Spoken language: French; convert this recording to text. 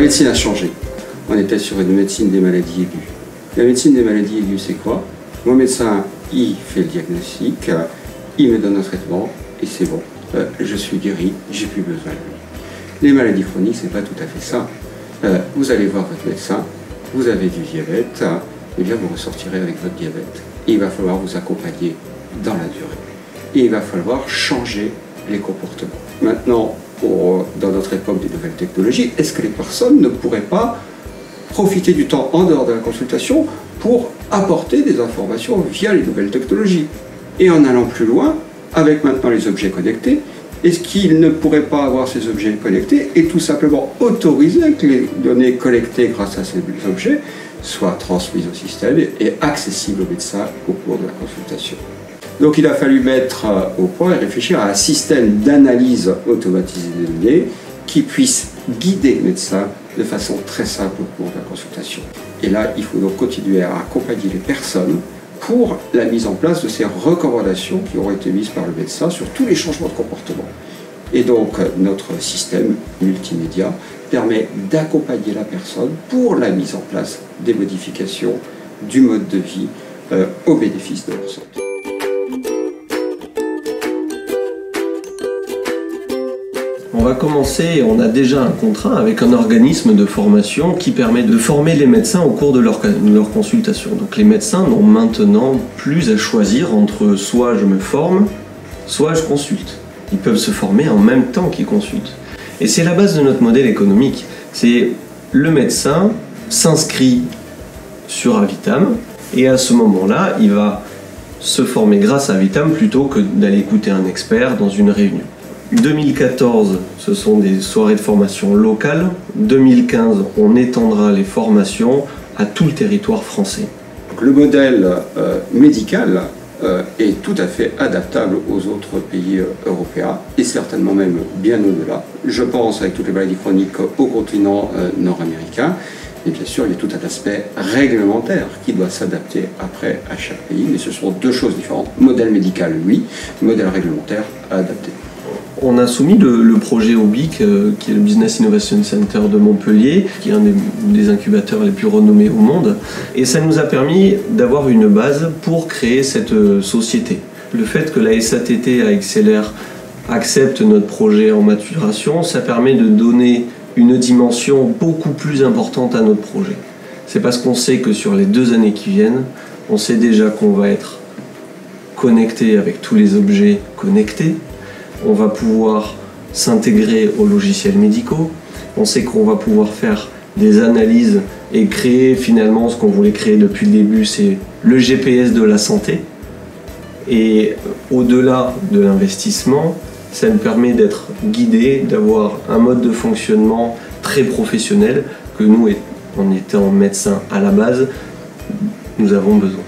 médecine a changé. On était sur une médecine des maladies aiguës. La médecine des maladies aiguës, c'est quoi? Mon médecin, il fait le diagnostic, il me donne un traitement, et c'est bon. Je suis guéri, j'ai plus besoin de lui. Les maladies chroniques, c'est pas tout à fait ça. Vous allez voir votre médecin, vous avez du diabète, et bien vous ressortirez avec votre diabète. Et il va falloir vous accompagner dans la durée. Et il va falloir changer les comportements. Maintenant, dans notre époque des nouvelles technologies, est-ce que les personnes ne pourraient pas profiter du temps en dehors de la consultation pour apporter des informations via les nouvelles technologies? Et en allant plus loin, avec maintenant les objets connectés, est-ce qu'ils ne pourraient pas avoir ces objets connectés et tout simplement autoriser que les données collectées grâce à ces objets soient transmises au système et accessibles aux médecins au cours de la consultation? Donc il a fallu mettre au point et réfléchir à un système d'analyse automatisée des données qui puisse guider le médecin de façon très simple au cours de la consultation. Et là, il faut donc continuer à accompagner les personnes pour la mise en place de ces recommandations qui auront été mises par le médecin sur tous les changements de comportement. Et donc notre système multimédia permet d'accompagner la personne pour la mise en place des modifications du mode de vie au bénéfice de leur santé. On va commencer, on a déjà un contrat avec un organisme de formation qui permet de former les médecins au cours de leur consultation. Donc les médecins n'ont maintenant plus à choisir entre soit je me forme, soit je consulte. Ils peuvent se former en même temps qu'ils consultent. Et c'est la base de notre modèle économique. C'est le médecin s'inscrit sur Avitam et à ce moment-là, il va se former grâce à Avitam plutôt que d'aller écouter un expert dans une réunion. 2014, ce sont des soirées de formation locales. 2015, on étendra les formations à tout le territoire français. Le modèle médical est tout à fait adaptable aux autres pays européens et certainement même bien au-delà. Je pense, avec toutes les maladies chroniques, au continent nord-américain. Et bien sûr, il y a tout un aspect réglementaire qui doit s'adapter après à chaque pays, mais ce sont deux choses différentes. Modèle médical, oui, modèle réglementaire à adapter. On a soumis le projet au BIC, qui est le Business Innovation Center de Montpellier, qui est un des incubateurs les plus renommés au monde. Et ça nous a permis d'avoir une base pour créer cette société. Le fait que la SATT à Accélère accepte notre projet en maturation, ça permet de donner une dimension beaucoup plus importante à notre projet. C'est parce qu'on sait que sur les 2 années qui viennent, on sait déjà qu'on va être connecté avec tous les objets connectés. On va pouvoir s'intégrer aux logiciels médicaux. On sait qu'on va pouvoir faire des analyses et créer finalement ce qu'on voulait créer depuis le début, c'est le GPS de la santé. Et au-delà de l'investissement, ça nous permet d'être guidés, d'avoir un mode de fonctionnement très professionnel que nous, en étant médecins à la base, nous avons besoin.